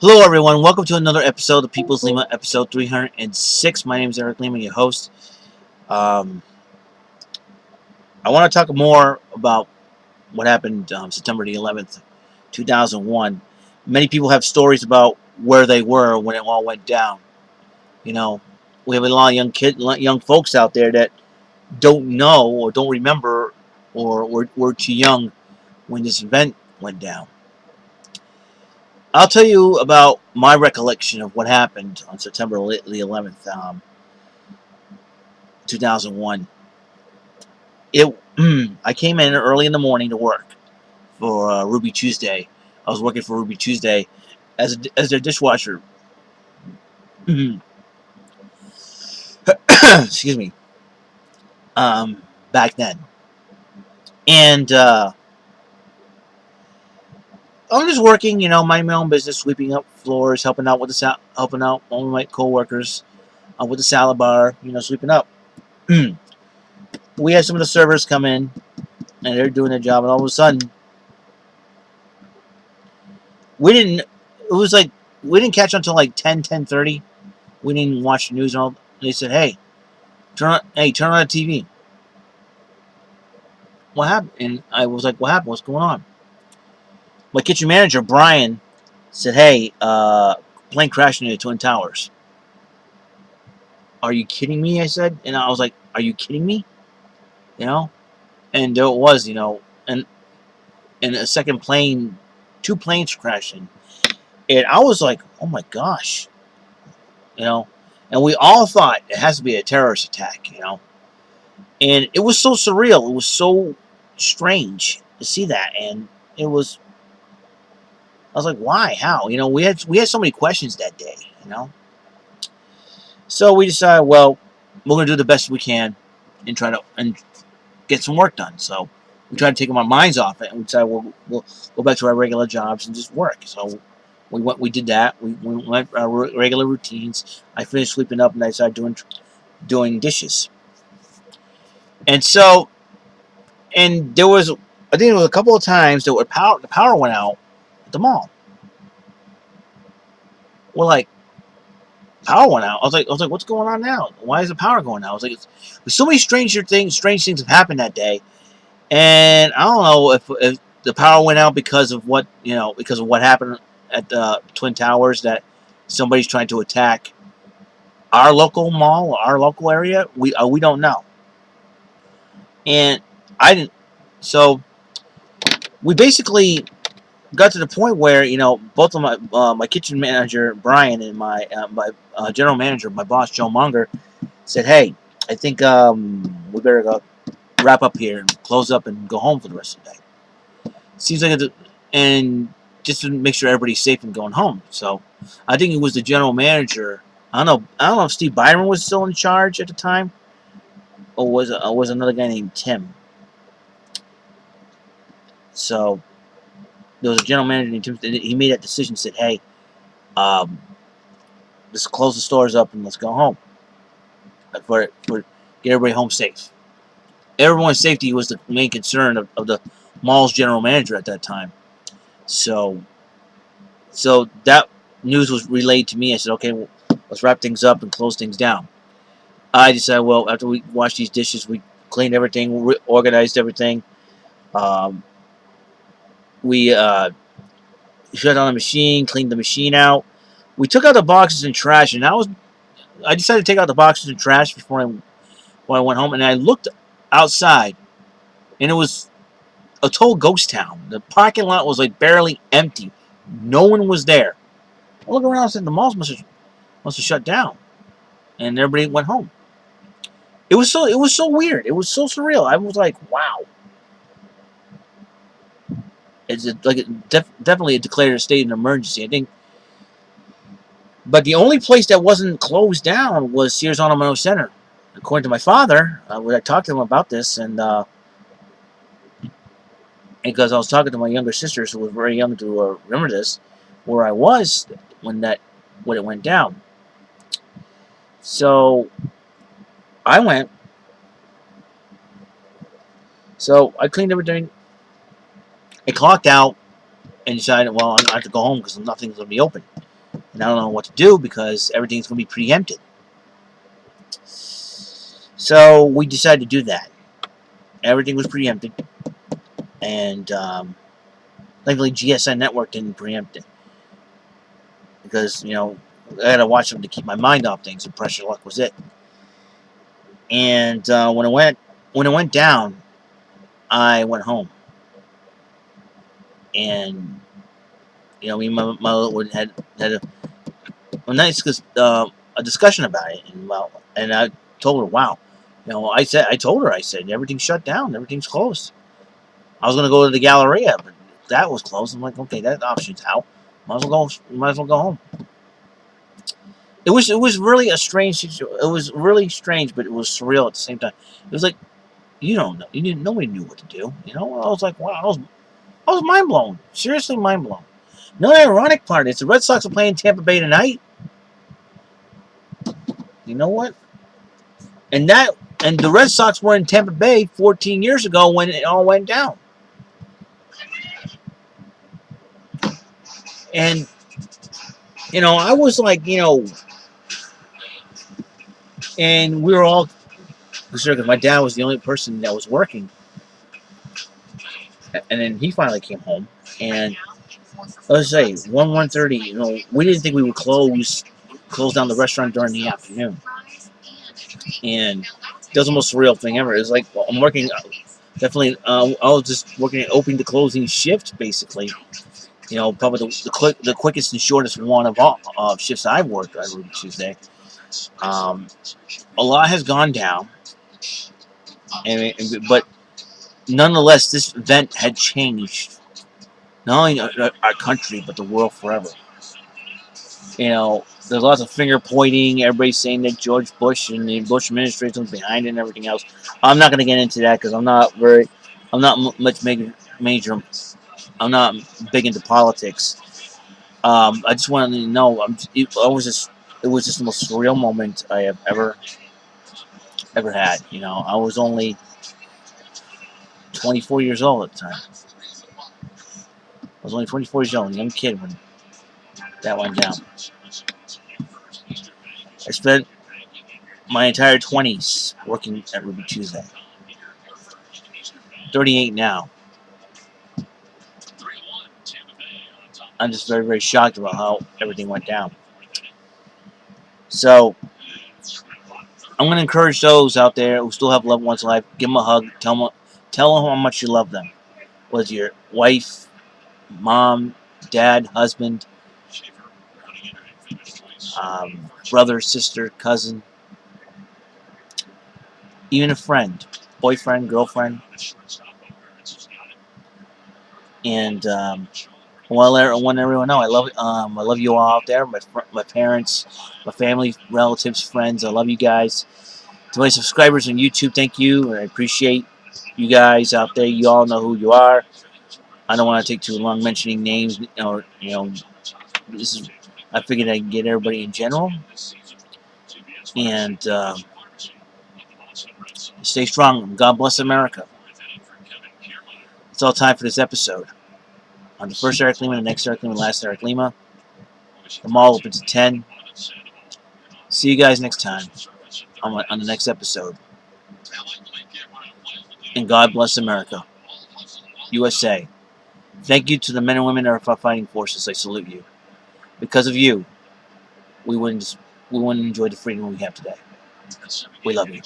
Hello, everyone. Welcome to another episode of People's Lima, episode 306. My name is Eric Lima, your host. Um, I want to talk more about what happened September the 11th, 2001. Many people have stories about where they were when it all went down. You know, we have a lot of young folks out there that don't know or don't remember or were too young when this event went down. I'll tell you about my recollection of what happened on September the 11th. 2001. It I came in early in the morning to work for Ruby Tuesday. I was working for Ruby Tuesday as their dishwasher. Excuse me. Back then, and I'm just working. Minding my own business, sweeping up floors, helping out all my coworkers with the salad bar. Sweeping up. We had some of the servers come in, and they're doing their job, and all of a sudden, we didn't. It was like we didn't catch until like 10:30. We didn't watch the news and all. They said, "Hey, turn on the TV." What happened? And I was like, "What happened? What's going on?" My kitchen manager Brian said, "Hey, plane crashed into the Twin Towers." Are you kidding me? I said, and I was like, "Are you kidding me?" You know, and there it was. And a second plane, two planes crashing, and I was like, "Oh my gosh," you know. And we all thought it has to be a terrorist attack, and it was so surreal. It was so strange to see that, and it was. I was like, why? How? We had so many questions that day. You know, so we decided, well, we're gonna do the best we can and try to get some work done. So we tried to take our minds off it, and we decided we'll go back to our regular jobs and just work. So we did that. We went our regular routines. I finished sweeping up, and I started doing dishes. And so and there was, I think it was a couple of times that the power went out at the mall. Well, like, power went out. I was like, what's going on now? Why is the power going out? I was like, there's so many strange things have happened that day, and I don't know if the power went out because of what happened at the Twin Towers, that somebody's trying to attack our local mall, our local area. We don't know, and I didn't. So we basically got to the point where both of my kitchen manager Brian and my general manager, my boss Joe Munger, said, "Hey, I think we better go wrap up here and close up and go home for the rest of the day." Seems like and just to make sure everybody's safe and going home. So I think it was the general manager. I don't know if Steve Byron was still in charge at the time, or was another guy named Tim. So there was a general manager named Tim. He made that decision. Said, "Hey, um, let's close the stores up and let's go home for get everybody home safe." Everyone's safety was the main concern of the mall's general manager at that time. So that news was relayed to me. I said, "Okay, well, let's wrap things up and close things down." I decided, well, after we washed these dishes, we cleaned everything, organized everything. Um, we shut down the machine, cleaned the machine out. We took out the boxes and trash, and I decided to take out the boxes and trash before I went home, and I looked outside, and it was a total ghost town. The parking lot was like barely empty. No one was there. I look around and said the malls must have shut down, and everybody went home. It was so weird. It was so surreal. I was like, wow. Definitely it declared a state of emergency, I think. But the only place that wasn't closed down was Sears Ornamental Center. According to my father, when I talked to him about this, and because I was talking to my younger sisters who was very young to remember this, where I was when it went down. So I went. So I cleaned everything. I clocked out and decided, well, I have to go home because nothing's gonna be open. and I don't know what to do because everything's going to be preempted. So we decided to do that. Everything was preempted, and thankfully GSN Network didn't preempt it because I had to watch them to keep my mind off things, and Pressure Luck was it. And when it went down, I went home, and me and my mother had a nice a discussion about it, and I told her, wow, I told her, I said, everything's shut down, everything's closed. I was gonna go to the Galleria, but that was closed. I'm like, okay, that option's out. Might as well go home. It was really a strange situation. It was really strange, but it was surreal at the same time. It was like you don't know, nobody knew what to do. I was like, wow, I was mind blown, seriously mind blown. No, the ironic part is the Red Sox are playing Tampa Bay tonight. You know what? And the Red Sox were in Tampa Bay 14 years ago when it all went down. And I was like, and we were all concerned because my dad was the only person that was working. And then he finally came home, and let's say 1:30. We didn't think we would close down the restaurant during the afternoon, and that was the most surreal thing ever. It was like, well, I'm working. Definitely, I was just working at opening to closing shift, basically. Probably the quickest and shortest one of all shifts I've worked on Ruby Tuesday. A lot has gone down, but nonetheless, this event had changed not only our country but the world forever. There's lots of finger pointing. Everybody's saying that George Bush and the Bush administration was behind it and everything else. I'm not going to get into that because I'm not much major. I'm not big into politics. I just wanted to know. It was just the most surreal moment I have ever had. I was only 24 years old at the time. I was only 24 years old, a young kid when that went down. I spent my entire 20s working at Ruby Tuesday. 38 now. I'm just very, very shocked about how everything went down. So, I'm going to encourage those out there who still have loved ones alive, give them a hug, tell them how much you love them. Whether your wife, mom, dad, husband, brother, sister, cousin, even a friend, boyfriend, girlfriend. And I want everyone to know I love you all out there, my parents, my family, relatives, friends. I love you guys. To my subscribers on YouTube, thank you. I appreciate you guys out there. You all know who you are. I don't want to take too long mentioning names, or I figured I'd get everybody in general. And stay strong. God bless America. It's all time for this episode. On the first Eric Lima, the next Eric Lima, the last Eric Lima. The mall opens at 10. See you guys next time on the next episode. And God bless America. USA. Thank you to the men and women of our fighting forces. I salute you. Because of you, we wouldn't enjoy the freedom we have today. We love you.